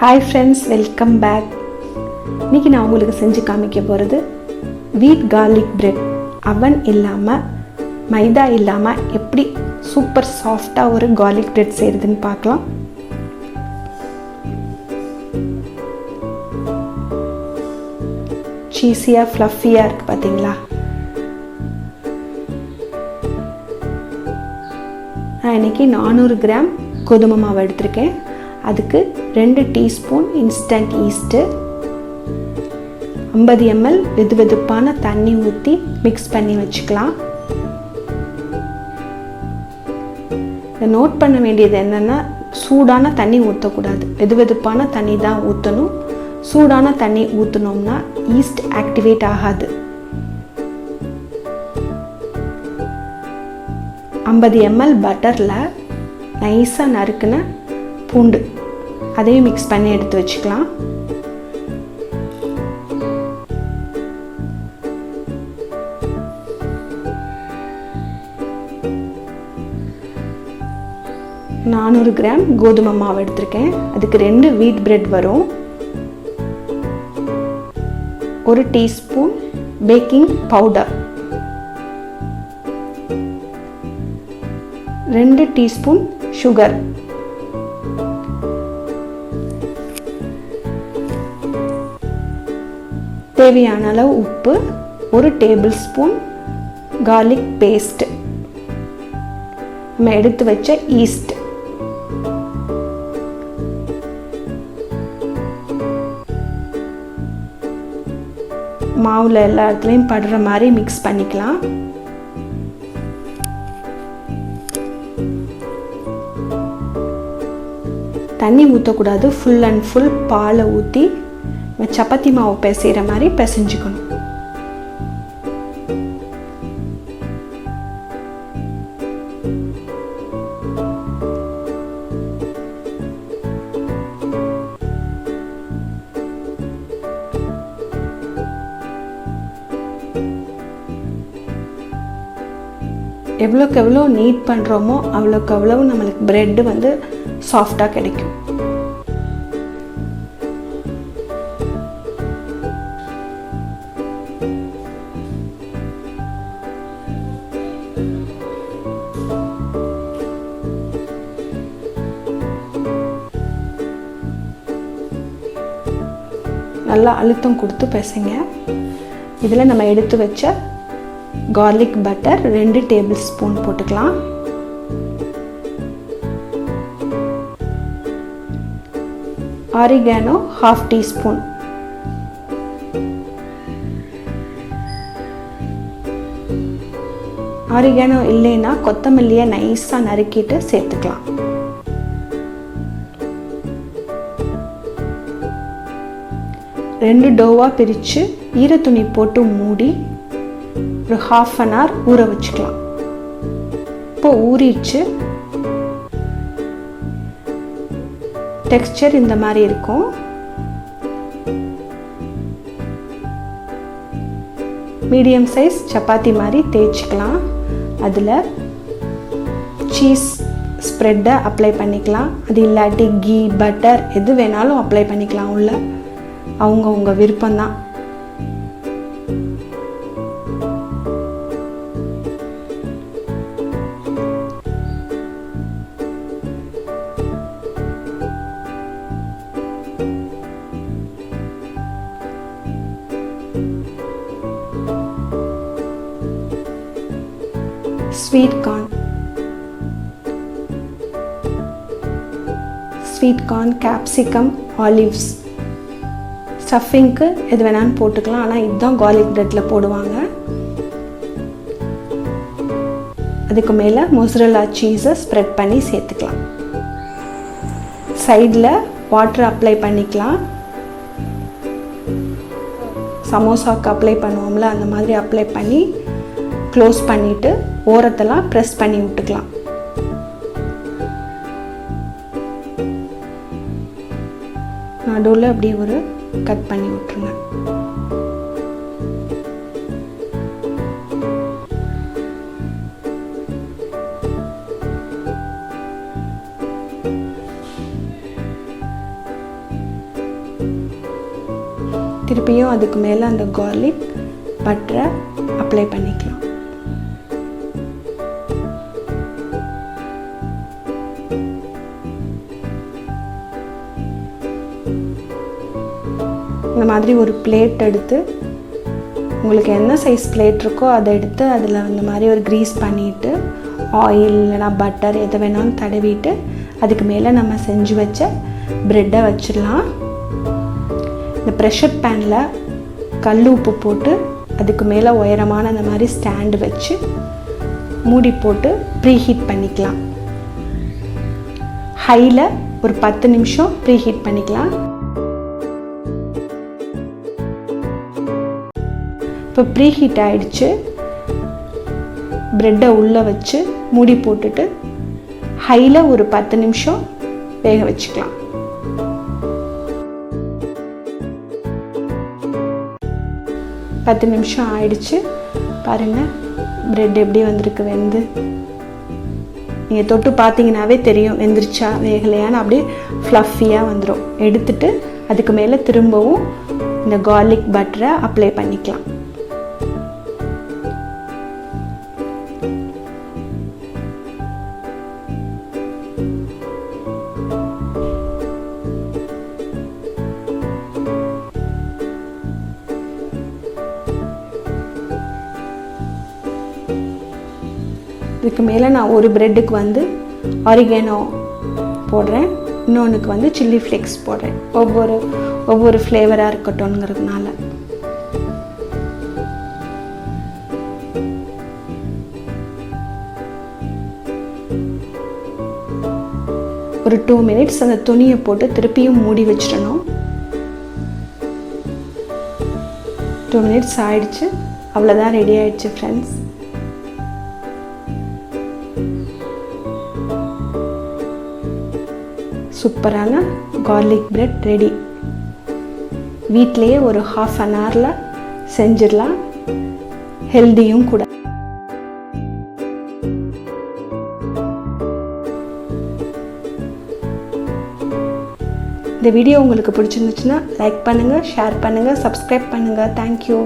Hi friends, welcome back. இன்றைக்கி நான் உங்களுக்கு செஞ்சு காமிக்க போகிறது வீட் கார்லிக் பிரெட். அவன் இல்லாமல், மைதா இல்லாமல் எப்படி சூப்பர் சாஃப்டாக ஒரு கார்லிக் பிரெட் செய்கிறதுன்னு பார்க்கலாம். சீஸியாக ஃப்ளஃபியாக இருக்குது பார்த்தீங்களா? நான் இன்றைக்கி 400 கிராம் கோதுமை மாவு எடுத்திருக்கேன். அதுக்கு 2 டீஸ்பூன் இன்ஸ்டன்ட் ஈஸ்ட்டு, 50 ml வெதுவெதுப்பான தண்ணி ஊற்றி மிக்ஸ் பண்ணி வச்சுக்கலாம். இதை நோட் பண்ண வேண்டியது என்னென்னா, சூடான தண்ணி ஊற்றக்கூடாது, வெதுவெதுப்பான தண்ணி தான் ஊற்றணும். சூடான தண்ணி ஊற்றினோம்னா ஈஸ்ட் ஆக்டிவேட் ஆகாது. 50 ml பட்டரில் நைஸாக நறுக்குன பூண்டு அதையும் மிக்ஸ் பண்ணி எடுத்து வச்சுக்கலாம். நான் 400 கிராம் கோதுமை மாவு எடுத்திருக்கேன். அதுக்கு 2 வீட் பிரெட் வரும். 1 teaspoon baking powder, 2 teaspoon sugar, தேவையான அளவு உப்பு, 1 டேபிள் ஸ்பூன் கார்லிக் பேஸ்ட், நம்ம எடுத்து வச்ச ஈஸ்ட், மாவில் எல்லா இடத்துலையும் படுற மாதிரி மிக்ஸ் பண்ணிக்கலாம். தண்ணி ஊற்றக்கூடாது, ஃபுல் அண்ட் ஃபுல் பாலை ஊற்றி சப்பாத்தி மாவு பிசைகிற மாதிரி பிசைஞ்சுக்கணும். எவ்வளோக்கு எவ்வளோ நீட் பண்ணுறோமோ அவ்வளோக்கு அவ்வளோ நம்மளுக்கு பிரெட்டு வந்து சாஃப்டாக கிடைக்கும். நல்லா அழுத்தம் கொடுத்து பிசைங்க. இதில் நம்ம எடுத்து வச்ச கார்லிக் பட்டர் 2 டேபிள் ஸ்பூன் போட்டுக்கலாம். ஆரிகானோ 1/2 டீஸ்பூன், ஆரிகானோ இல்லைன்னா கொத்தமல்லியை நைஸாக நறுக்கிட்டு சேர்த்துக்கலாம். ரெண்டு டோவாக பிரித்து ஈரத்துணி போட்டு மூடி ஒரு 1/2 an hour ஊற வச்சுக்கலாம். இப்போ ஊறிடுச்சு. டெக்ஸ்சர் இந்த மாதிரி இருக்கும். மீடியம் சைஸ் சப்பாத்தி மாதிரி தேய்ச்சிக்கலாம். அதில் சீஸ் ஸ்ப்ரெட்டை அப்ளை பண்ணிக்கலாம். அது இல்லாட்டி கீ, பட்டர் எது வேணாலும் அப்ளை பண்ணிக்கலாம். உள்ள அவங்க விருப்பம்தான். ஸ்வீட் கார்ன், கேப்சிகம், ஆலிவ்ஸ் ஸ்டஃபிங்க்கு எது வேணாலும் போட்டுக்கலாம். ஆனால் இதுதான் கார்லிக் பிரெட்டில் போடுவாங்க. அதுக்கு மேலே மொசரல்லா சீஸை ஸ்ப்ரெட் பண்ணி சேர்த்துக்கலாம். சைடில் வாட்டர் அப்ளை பண்ணிக்கலாம். சமோசாவுக்கு அப்ளை பண்ணுவோம்ல, அந்த மாதிரி அப்ளை பண்ணி க்ளோஸ் பண்ணிவிட்டு ஓரத்தெல்லாம் ப்ரெஸ் பண்ணி விட்டுக்கலாம். நடுவில் அப்படி ஒரு கட் பண்ணி விட்டுருங்க. திருப்பியும் அதுக்கு மேலே அந்த garlic பட்டரை அப்ளை பண்ணிக்கலாம். இந்த மாதிரி ஒரு பிளேட் எடுத்து, உங்களுக்கு என்ன சைஸ் பிளேட் இருக்கோ அதை எடுத்து அதில் இந்த மாதிரி ஒரு க்ரீஸ் பண்ணிவிட்டு ஆயில் இல்லைனா பட்டர் எதை வேணாலும் தடவிட்டு அதுக்கு மேலே நம்ம செஞ்சு வச்ச ப்ரெட்டை வச்சிடலாம். இந்த ப்ரெஷர் பேனில் கல் உப்பு போட்டு அதுக்கு மேலே உயரமான அந்த மாதிரி ஸ்டாண்டு வச்சு மூடி போட்டு ப்ரீஹீட் பண்ணிக்கலாம். ஹையில் ஒரு 10 நிமிஷம் ப்ரீஹீட் பண்ணிக்கலாம். இப்போ ப்ரீஹீட் ஆகிடுச்சு. ப்ரெட்டை உள்ளே வச்சு மூடி போட்டுட்டு ஹையில் ஒரு 10 நிமிஷம் வேக வச்சுக்கலாம். பத்து நிமிஷம் ஆயிடுச்சு. பாருங்கள் ப்ரெட் எப்படி வந்திருக்கு வெந்து. நீங்கள் தொட்டு பார்த்தீங்கன்னாவே தெரியும் வெந்துருச்சா வேகலையான்னு. அப்படியே ஃப்ளஃபியாக வந்துடும். எடுத்துட்டு அதுக்கு மேலே திரும்பவும் இந்த garlic பட்டரை அப்ளை பண்ணிக்கலாம். இதுக்கு மேலே நான் ஒரு ப்ரெட்டுக்கு வந்து ஆரிகேனோ போடுறேன், இன்னொன்றுக்கு வந்து சில்லி ஃப்ளேக்ஸ் போடுறேன். ஒவ்வொரு ஃப்ளேவராக இருக்கட்டும்ங்கிறதுனால. ஒரு 2 மினிட்ஸ் அந்த துணியை போட்டு திருப்பியும் மூடி வச்சிடணும். 2 மினிட்ஸ் ஆயிடுச்சு. அவ்வளோதான், ரெடி ஆயிடுச்சு ஃப்ரெண்ட்ஸ். சூப்பரான garlic bread ரெடி. வீட்டிலேயே ஒரு 1/2 an hourல செஞ்சிடலாம். ஹெல்தியும் கூட. இந்த வீடியோ உங்களுக்கு பிடிச்சிருந்துச்சுன்னா லைக் பண்ணுங்கள், ஷேர் பண்ணுங்கள், சப்ஸ்கிரைப் பண்ணுங்கள். தேங்க்யூ.